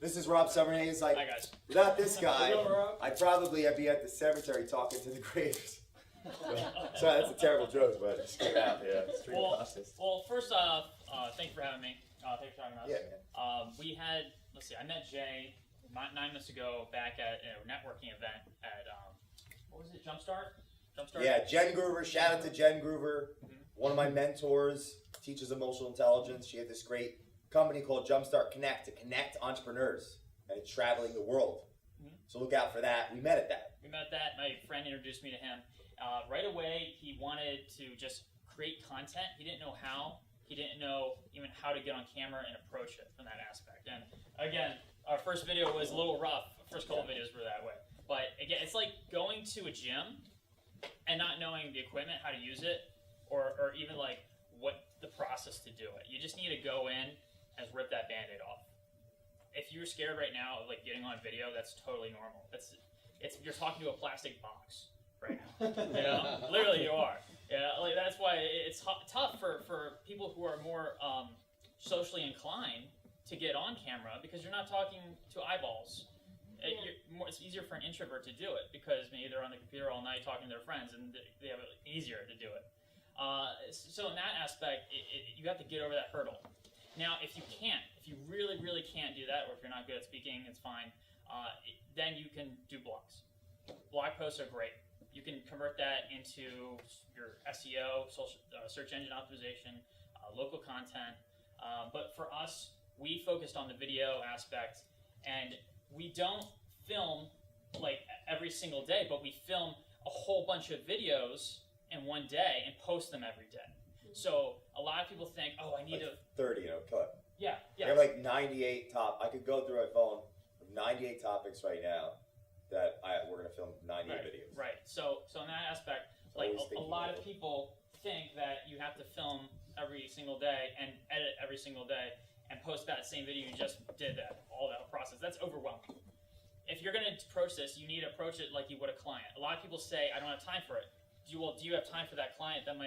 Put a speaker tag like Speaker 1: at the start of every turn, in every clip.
Speaker 1: This is Rob Summerhays.
Speaker 2: Hi guys.
Speaker 1: Without this guy,
Speaker 3: Hello, Rob.
Speaker 1: I'd probably be at the cemetery talking to the graves. Sorry, that's a terrible joke, but just get it out. Yeah, street process.
Speaker 2: Well, first off, thank you for having me. Thanks for having us.
Speaker 1: Yeah, man.
Speaker 2: We had, let's see, I met Jay 9 months ago back at a networking event at, what was it, Jumpstart?
Speaker 1: Yeah, Jen Groover. Shout out to Jen Groover, one of my mentors, teaches emotional intelligence. She had this great company called Jumpstart Connect to connect entrepreneurs, and it's traveling the world. So look out for that. We met at that.
Speaker 2: My friend introduced me to him. Right away, he wanted to just create content. He didn't know how. He didn't know even how to get on camera and approach it from that aspect. And again, our first video was a little rough. First couple videos were that way. But again, it's like going to a gym and not knowing the equipment, how to use it, or even like what the process to do it. You just need to go in and rip that Band-Aid off. If you're scared right now of like getting on video, that's totally normal. You're talking to a plastic box right now. You know, literally you are. Yeah, like that's why it's tough for people who are more socially inclined to get on camera, because you're not talking to eyeballs. It's easier for an introvert to do it because maybe they're on the computer all night talking to their friends, and they have it easier to do it. So in that aspect, you have to get over that hurdle. Now, if you really, really can't do that, or if you're not good at speaking, it's fine, then you can do blogs. Blog posts are great. You can convert that into your SEO, social, search engine optimization, local content. But for us, we focused on the video aspect, and we don't film like every single day, but we film a whole bunch of videos in one day and post them every day. So a lot of people think, oh, I need
Speaker 1: like 30, cut.
Speaker 2: Yeah.
Speaker 1: I have like 98 I could go through my phone with 98 topics right now that we're gonna film 98 videos.
Speaker 2: Right. So in that aspect, like a lot of people think that you have to film every single day and edit every single day and post that same video you just did, all that process. That's overwhelming. If you're gonna approach this, you need to approach it like you would a client. A lot of people say, I don't have time for it. Do you have time for that client that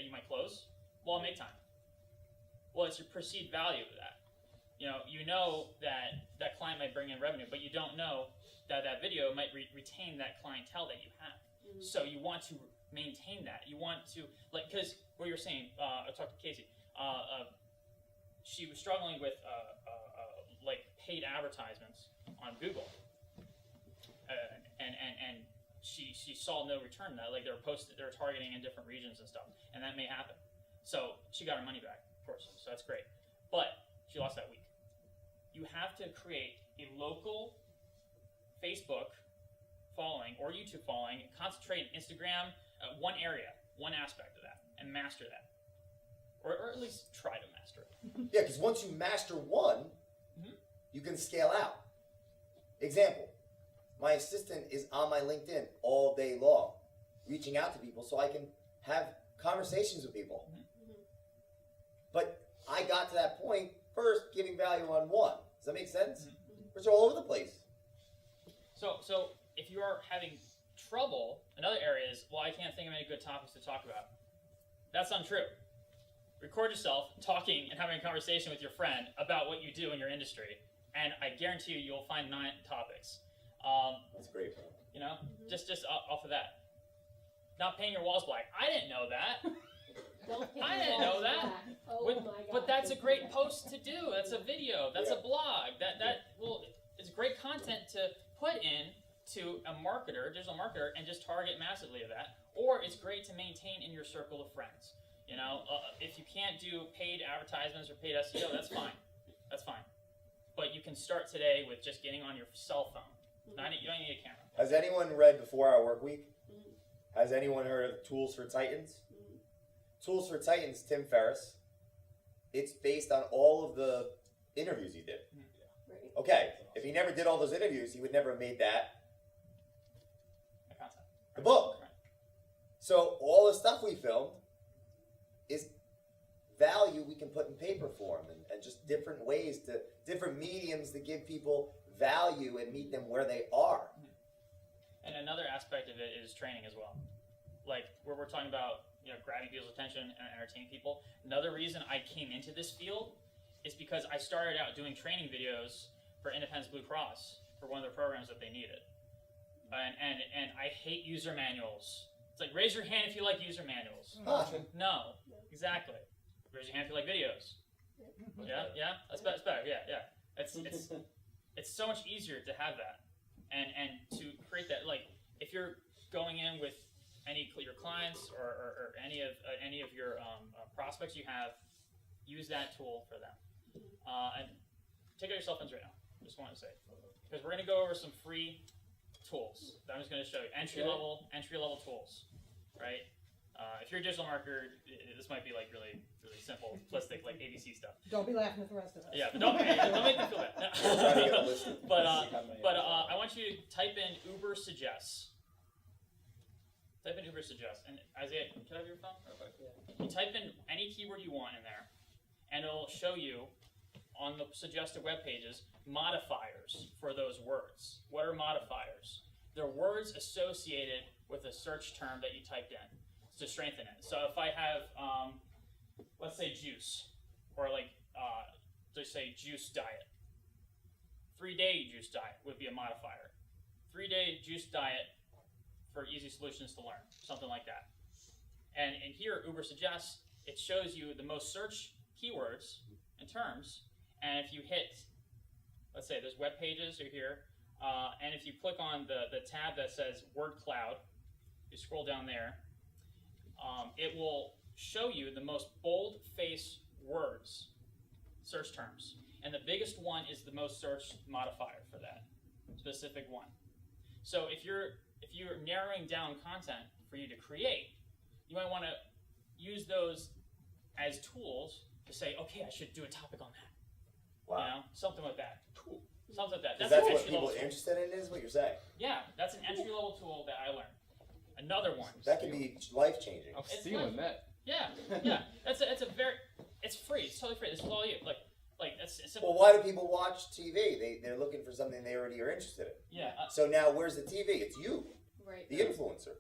Speaker 2: you might close? Well, I'll make time. Well, it's your perceived value of that. You know that client might bring in revenue, but you don't know that video might retain that clientele that you have. So you want to maintain that. You want to, because what you were saying, I talked to Casey, she was struggling with paid advertisements on Google, and she saw no return on that. Like they were targeting in different regions and stuff, and that may happen. So she got her money back, of course. So that's great, but she lost that week. You have to create a local Facebook following or YouTube following, and concentrate on Instagram, one area, one aspect of that, and master that, or at least try to master it.
Speaker 1: Yeah, because once you master one, you can scale out. Example. My assistant is on my LinkedIn all day long, reaching out to people so I can have conversations with people. But I got to that point first, giving value on one. Does that make sense? Which are all over the place.
Speaker 2: So if you are having trouble in other areas, well, I can't think of any good topics to talk about. That's untrue. Record yourself talking and having a conversation with your friend about what you do in your industry, and I guarantee you'll find 9 topics.
Speaker 1: That's great.
Speaker 2: Just off of that. Not painting your walls black. I didn't know that. I didn't know that.
Speaker 3: Oh my God.
Speaker 2: But that's a great post to do. That's a video. That's a blog. It's great content to put in to a marketer, digital marketer, and just target massively of that. Or it's great to maintain in your circle of friends. If you can't do paid advertisements or paid SEO, that's fine. That's fine. But you can start today with just getting on your cell phone. You don't need a camera.
Speaker 1: Has anyone read Before Our Work Week? Has anyone heard of Tools for Titans? Tools for Titans, Tim Ferriss. It's based on all of the interviews he did. Okay, if he never did all those interviews, he would never have made the book. So all the stuff we filmed is value we can put in paper form, and just different ways different mediums to give people value and meet them where they are.
Speaker 2: And another aspect of it is training as well. Like where we're talking about, grabbing people's attention and entertaining people. Another reason I came into this field is because I started out doing training videos for Independence Blue Cross for one of their programs that they needed. And I hate user manuals. It's like, raise your hand if you like user manuals. No, exactly. Raise your hand if you like videos. Yeah, that's better. Yeah. It's so much easier to have that, and to create that. Like, if you're going in with any your clients or any of your prospects you have, use that tool for them. And take out your cell phones right now. Just wanted to say, because we're going to go over some free tools that I'm just going to show you. Entry level tools, right? If you're a digital marketer, this might be like really simple, simplistic, like ABC stuff.
Speaker 3: Don't be laughing at the rest of us.
Speaker 2: Yeah, but don't make me feel bad. But I want you to type in Uber suggests. Type in Uber suggests, and Isaiah, can I have your phone? Yeah. You type in any keyword you want in there, and it'll show you on the suggested web pages modifiers for those words. What are modifiers? They're words associated with a search term that you typed in to strengthen it. So if I have, let's say juice, or like, just say juice diet. 3-day juice diet would be a modifier. 3-day juice diet for easy solutions to learn, something like that. And here, Uber suggests, it shows you the most searched keywords and terms, and if you hit, let's say there's web pages are here, and if you click on the tab that says word cloud, you scroll down there, it will show you the most bold-faced words, search terms. And the biggest one is the most searched modifier for that specific one. So if you're narrowing down content for you to create, you might want to use those as tools to say, okay, I should do a topic on that.
Speaker 1: Wow.
Speaker 2: You know, something like that.
Speaker 1: Cool.
Speaker 2: Something like that.
Speaker 1: That's what people are interested in, is what you're saying.
Speaker 2: Yeah, that's an entry-level tool that I learned. Another one.
Speaker 1: That can be life-changing.
Speaker 4: I'm stealing that.
Speaker 2: Yeah. It's free. It's totally free. This is all you it's simple.
Speaker 1: Well, why do people watch TV? They're looking for something they already are interested in.
Speaker 2: Yeah.
Speaker 1: So now, where's the TV? It's you,
Speaker 5: Right.
Speaker 1: the influencer.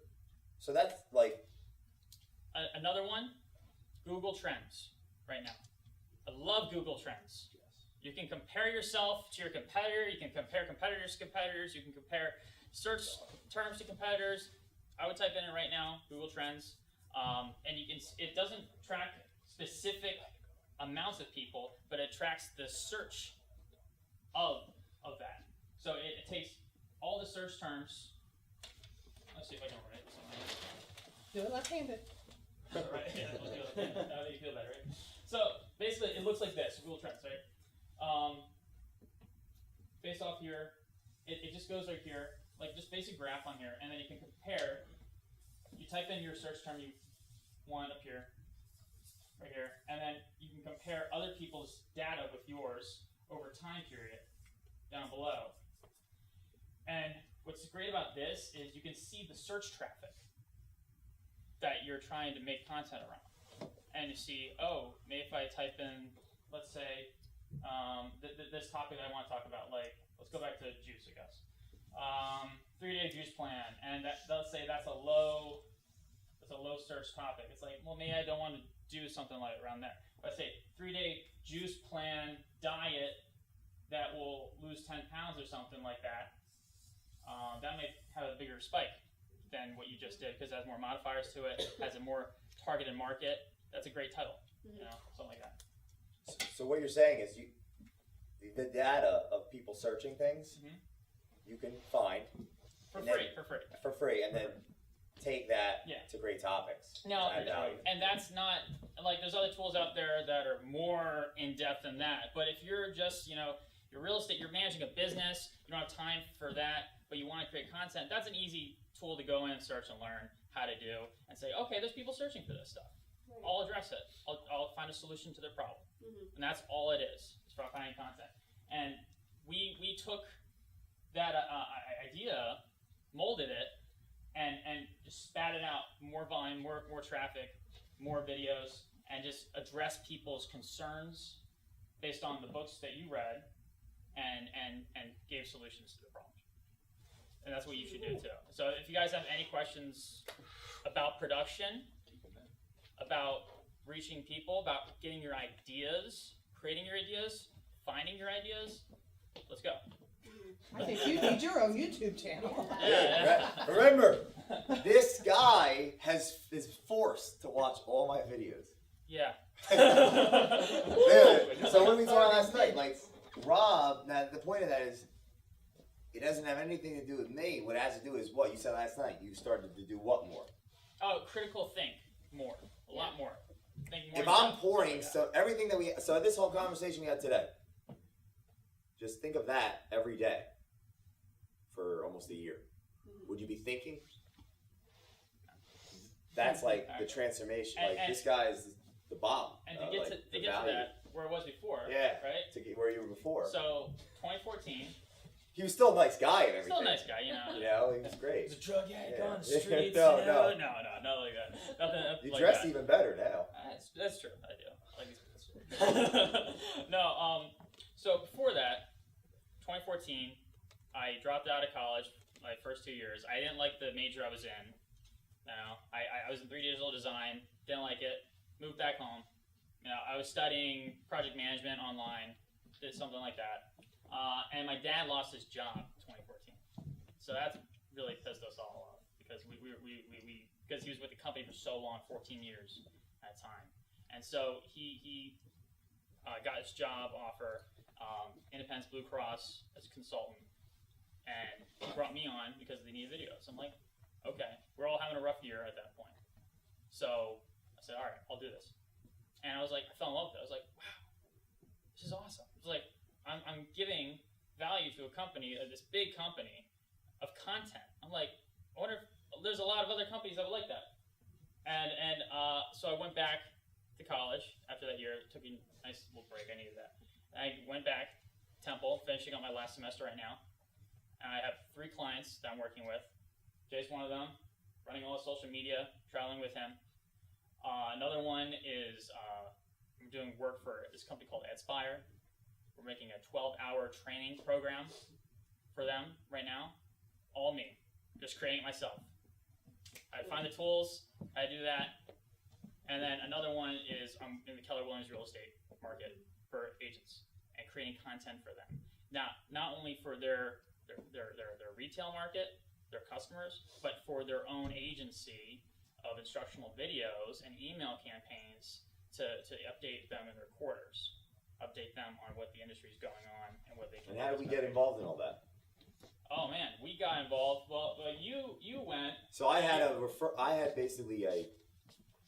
Speaker 1: So that's like
Speaker 2: Another one, Google Trends right now. I love Google Trends. You can compare yourself to your competitor. You can compare competitors to competitors. You can compare search terms to competitors. I would type in it right now, Google Trends, and you can. It doesn't track specific amounts of people, but it tracks the search of that. So it takes all the search terms. Let's see if I can write something.
Speaker 3: Do it left-handed.
Speaker 2: Right, yeah, let's do it. Now that you feel better, right? So basically, it looks like this: Google Trends, right? Based off here, it just goes right here, like just basic graph on here, and then you can compare. You type in your search term you want up here, right here, and then you can compare other people's data with yours over time period down below. And what's great about this is you can see the search traffic that you're trying to make content around. And you see, oh, maybe if I type in, let's say, this topic that I want to talk about, like, let's go back to juice, I guess. 3-day juice plan, and let's say that's a low search topic. It's like, well, maybe I don't want to do something like around there. Let's say 3-day juice plan diet that will lose 10 pounds or something like that. That may have a bigger spike than what you just did because it has more modifiers to it, has a more targeted market. That's a great title, you know, something like that.
Speaker 1: so. What you're saying is the data of people searching things, you can find
Speaker 2: For
Speaker 1: free, and then take that
Speaker 2: Yeah.
Speaker 1: to great topics.
Speaker 2: No,
Speaker 1: Add value.
Speaker 2: and that's not like there's other tools out there that are more in depth than that. But if you're just, you're real estate, you're managing a business, you don't have time for that, but you want to create content, that's an easy tool to go in, search, and learn how to do, and say, okay, there's people searching for this stuff.
Speaker 5: Right.
Speaker 2: I'll address it. I'll find a solution to their problem, and that's all it is. It's about finding content. And we took that idea, molded it, and just spat it out, more volume, more traffic, more videos, and just address people's concerns based on the books that you read, and gave solutions to the problem. And that's what you should do too. So if you guys have any questions about production, about reaching people, about getting your ideas, creating your ideas, finding your ideas, let's go.
Speaker 3: need your own YouTube channel.
Speaker 2: Yeah.
Speaker 1: Remember, this guy is forced to watch all my videos.
Speaker 2: Yeah.
Speaker 1: Yeah. So what did we talk last night? Like, Rob, now the point of that is, it doesn't have anything to do with me. What it has to do is what you said last night. You started to do what more?
Speaker 2: Oh, critical think more. A lot more. Think more.
Speaker 1: If I'm pouring, so everything that so this whole conversation we had today, just think of that every day for almost a year. Would you be thinking? That's like the transformation. Like, this guy is the bomb.
Speaker 2: And to get to that, where it was before,
Speaker 1: yeah,
Speaker 2: right?
Speaker 1: To get where you were before.
Speaker 2: So, 2014.
Speaker 1: He was still a nice guy and everything.
Speaker 2: Still a nice guy, you know.
Speaker 1: You know, he was great.
Speaker 2: He's a drug addict on the
Speaker 1: Yeah.
Speaker 2: streets.
Speaker 1: No,
Speaker 2: you know? No, not like that. Nothing
Speaker 1: You
Speaker 2: like
Speaker 1: dress
Speaker 2: that.
Speaker 1: even better now.
Speaker 2: That's true. I do. Like these No, so before that, 2014, I dropped out of college my first 2 years. I didn't like the major I was in. You know, I was in 3D digital design, didn't like it, moved back home. You know, I was studying project management online, did something like that. And my dad lost his job in 2014. So that's really pissed us all off because because he was with the company for so long, 14 years at a time. And so he got his job offer, Independence Blue Cross as a consultant, and he brought me on because they needed videos. I'm like, okay, we're all having a rough year at that point. So I said, all right, I'll do this. And I was like, I fell in love with it. I was like, wow, this is awesome. It's like, I'm giving value to a company, this big company, of content. I'm like, I wonder if there's a lot of other companies that would like that. And so I went back to college after that year. Took a nice little break. I needed that. And I went back to Temple, finishing up my last semester right now. And I have 3 clients that I'm working with. Jay's one of them, running all the social media, traveling with him. Another one is I'm doing work for this company called Edspire. We're making a 12-hour training program for them right now. All me, just creating it myself. I find the tools, I do that. And then another one is I'm in the Keller Williams real estate market for agents and creating content for them. Now, not only for their retail market, their customers, but for their own agency of instructional videos and email campaigns to update them in their quarters. Update them on what the industry is going on and what they can.
Speaker 1: And how did we get involved in all that?
Speaker 2: Oh man, we got involved. Well, you went.
Speaker 1: So I had I had basically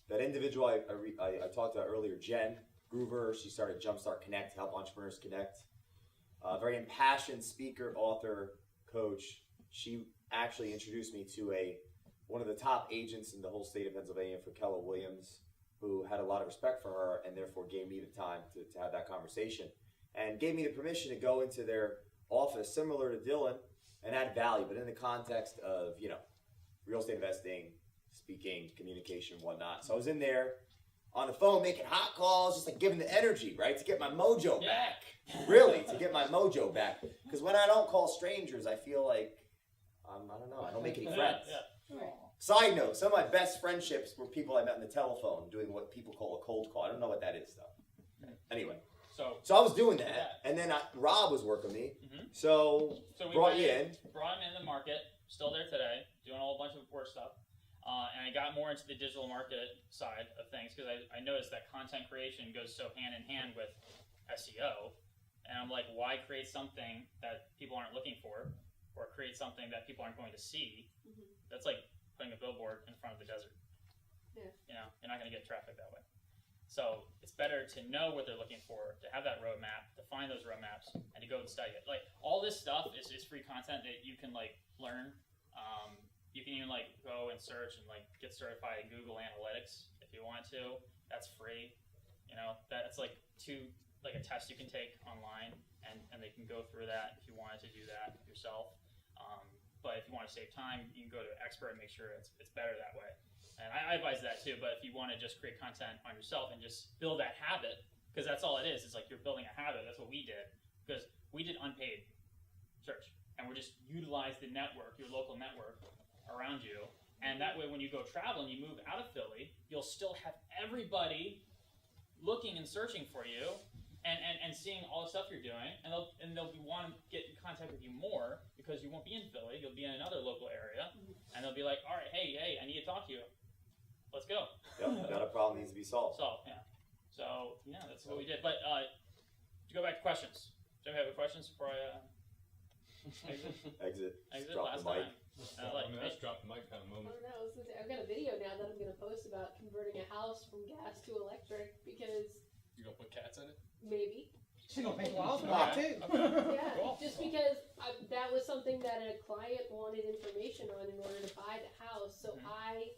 Speaker 1: that individual I talked about earlier, Jen Groover. She started Jumpstart Connect, help entrepreneurs connect. Very impassioned speaker, author, coach. She actually introduced me to one of the top agents in the whole state of Pennsylvania for Keller Williams, who had a lot of respect for her and therefore gave me the time to have that conversation and gave me the permission to go into their office, similar to Dylan, and add value, but in the context of, you know, real estate investing, speaking, communication, whatnot. So I was in there on the phone making hot calls, just like giving the energy, right, to get my mojo back. Really, to get my mojo back. Because when I don't call strangers, I feel like, I don't know, I don't make any friends.
Speaker 2: Yeah.
Speaker 1: Side note, some of my best friendships were people I met on the telephone doing what people call a cold call. I don't know what that is, though. Anyway. So I was doing that, and then Rob was working me, so we brought you in.
Speaker 2: Brought him in the market, still there today, doing a whole bunch of work stuff. And I got more into the digital market side of things because I noticed that content creation goes so hand in hand with SEO. And I'm like, why create something that people aren't looking for or create something that people aren't going to see? That's like putting a billboard in front of the desert.
Speaker 3: Yeah.
Speaker 2: You know, you're not going to get traffic that way. So it's better to know what they're looking for, to have that roadmap, to find those roadmaps, and to go and study it. Like, all this stuff is free content that you can, like, learn. You can even, like, go and search and, like, get certified in Google Analytics if you want to. That's free. You know, that's, like, a test you can take online, and they can go through that if you wanted to do that yourself. But if you want to save time, you can go to an expert and make sure it's better that way. And I advise that too, but if you want to just create content on yourself and just build that habit, because that's all it is, it's like you're building a habit. That's what we did, because we did unpaid search, and we just utilized the network, your local network around you, and that way when you go travel and you move out of Philly, you'll still have everybody looking and searching for you and seeing all the stuff you're doing, and they'll want to get in contact with you more because you won't be in Philly. You'll be in another local area, and they'll be like, all right, hey, I need to talk to you. Let's go.
Speaker 1: Yep, got a problem needs to be solved.
Speaker 2: Yeah. So yeah, that's what we did. But to go back to questions. Do you have any questions before I
Speaker 1: Exit.
Speaker 2: exit
Speaker 1: Drop
Speaker 2: last
Speaker 1: the mic.
Speaker 2: time?
Speaker 4: That's drop the mic kind of
Speaker 3: I
Speaker 4: moment.
Speaker 3: don't know. I was gonna say, I've got a video now that I'm gonna post about converting a house from gas to electric because
Speaker 4: You gonna put cats in it?
Speaker 3: maybe.
Speaker 5: She's gonna make wildfire too.
Speaker 3: Yeah,
Speaker 2: Cool.
Speaker 3: just because that was something that a client wanted information on in order to buy the house. So
Speaker 2: Mhm.
Speaker 3: I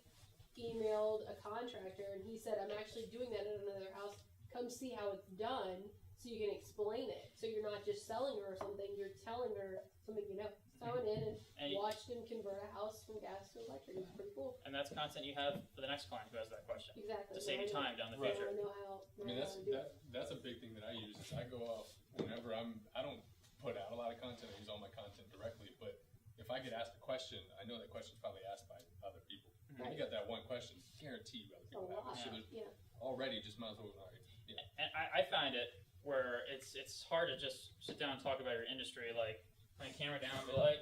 Speaker 3: emailed a contractor and he said, I'm actually doing that at another house. Come see how it's done so you can explain it. So you're not just selling her something, you're telling her something you know. So I went in and
Speaker 2: And,
Speaker 3: watched him convert a house from gas to electric. It's pretty cool.
Speaker 2: and that's content you have for the next client who has that question
Speaker 3: Exactly.
Speaker 2: to save you time down the
Speaker 4: Right.
Speaker 2: future.
Speaker 3: I know how.
Speaker 4: I mean,
Speaker 3: know how to do it.
Speaker 4: that's a big thing that I use. Is I go off whenever I don't put out a lot of content. I use all my content directly, but if I get asked a question, I know that question's probably asked by other people.
Speaker 2: Mhm.
Speaker 4: If you got that one question, guarantee you other
Speaker 3: A
Speaker 4: people have
Speaker 3: lot.
Speaker 4: it. So there's
Speaker 3: Yeah.
Speaker 4: already just might as well. All right, yeah.
Speaker 2: And I find it where it's hard to just sit down and talk about your industry, like put the camera down and be like,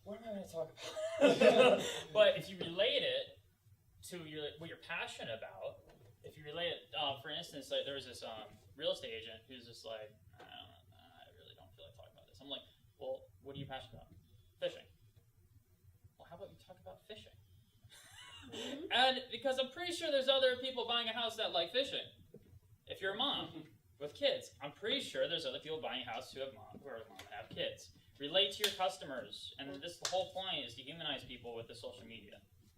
Speaker 2: what am I going to talk about? But if you relate it to what you're passionate about, if you relate it, for instance, like there was this real estate agent who's just like, I really don't feel like talking about this. I'm like, well, what are you passionate about? Fishing. Well, how about you talk about fishing?
Speaker 3: Mhm.
Speaker 2: And because I'm pretty sure there's other people buying a house that like fishing. If you're a mom with kids, I'm pretty sure there's other people buying a house who are mom and have kids. Relate to your customers, and this the whole point is to humanize people with the social media.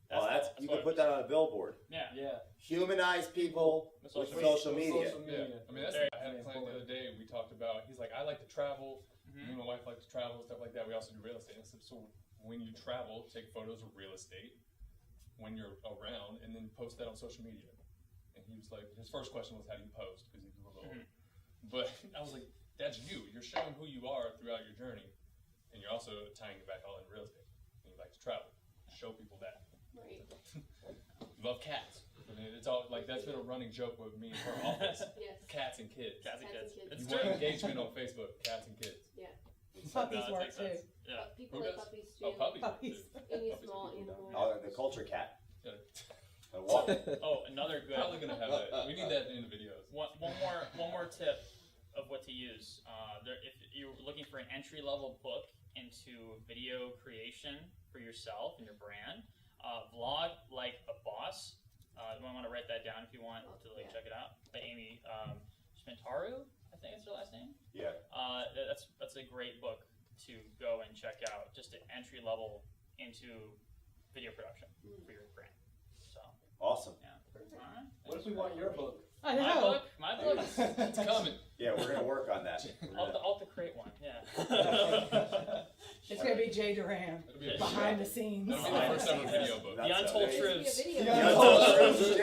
Speaker 1: You
Speaker 2: what
Speaker 1: can put that on a billboard.
Speaker 2: Yeah.
Speaker 6: Yeah.
Speaker 1: Humanize people
Speaker 2: With
Speaker 1: with
Speaker 2: social
Speaker 1: social media.
Speaker 4: Yeah, I mean, that's,
Speaker 2: Very
Speaker 4: I had a client the other day, and we talked about, he's like, I like to travel, me
Speaker 2: Mhm.
Speaker 4: and my wife like to travel, and stuff like that, we also do real estate, and I said, so when you travel, take photos of real estate, when you're around, and then post that on social media. And he was like, his first question was, how do you post, because he's a little older. But I was like, that's you're showing who you are throughout your journey, and you're also tying it back all in real estate, and you like to travel, show people that.
Speaker 3: Right.
Speaker 4: Love cats. I mean, it's all like that's been a running joke with me in her office.
Speaker 3: Yes.
Speaker 4: Cats and kids.
Speaker 2: Cats and
Speaker 3: Cats
Speaker 2: kids.
Speaker 3: and
Speaker 2: It's
Speaker 4: You
Speaker 2: true.
Speaker 4: want engagement on Facebook, cats and kids.
Speaker 5: Puppies
Speaker 2: No, it
Speaker 5: work
Speaker 2: makes sense.
Speaker 5: too.
Speaker 2: Yeah.
Speaker 3: People
Speaker 4: Who
Speaker 3: like
Speaker 4: does?
Speaker 3: puppies too.
Speaker 4: Oh, puppies.
Speaker 5: Puppies.
Speaker 3: Any
Speaker 4: Puppies
Speaker 3: small
Speaker 4: are cool
Speaker 3: animal.
Speaker 1: Oh, the culture cat.
Speaker 4: Yeah.
Speaker 1: And walk.
Speaker 2: Oh, another good.
Speaker 4: Probably gonna have that. We need that in the videos.
Speaker 2: One more tip of what to use. If you're looking for an entry level book into video creation for yourself and your brand, vlog like a boss. You might want to write that down if you want to
Speaker 3: Yeah.
Speaker 2: check it out. By Amy Shmintaru, I think that's her last name.
Speaker 1: Yeah.
Speaker 2: That's a great book to go and check out. Just an entry level into video production for your brand. So
Speaker 1: Awesome.
Speaker 2: yeah. All right.
Speaker 6: What if we want your book?
Speaker 5: I
Speaker 2: My
Speaker 5: know.
Speaker 2: book. My book.
Speaker 4: It's coming.
Speaker 1: Yeah, we're gonna work on that.
Speaker 2: I'll have to create one. Yeah.
Speaker 5: It's gonna be Jay Doran
Speaker 4: It'll be a
Speaker 5: behind the scenes.
Speaker 4: That'll be the first ever video book.
Speaker 2: The untold
Speaker 1: amazing.
Speaker 2: truths.
Speaker 3: Video.
Speaker 1: The untold truths.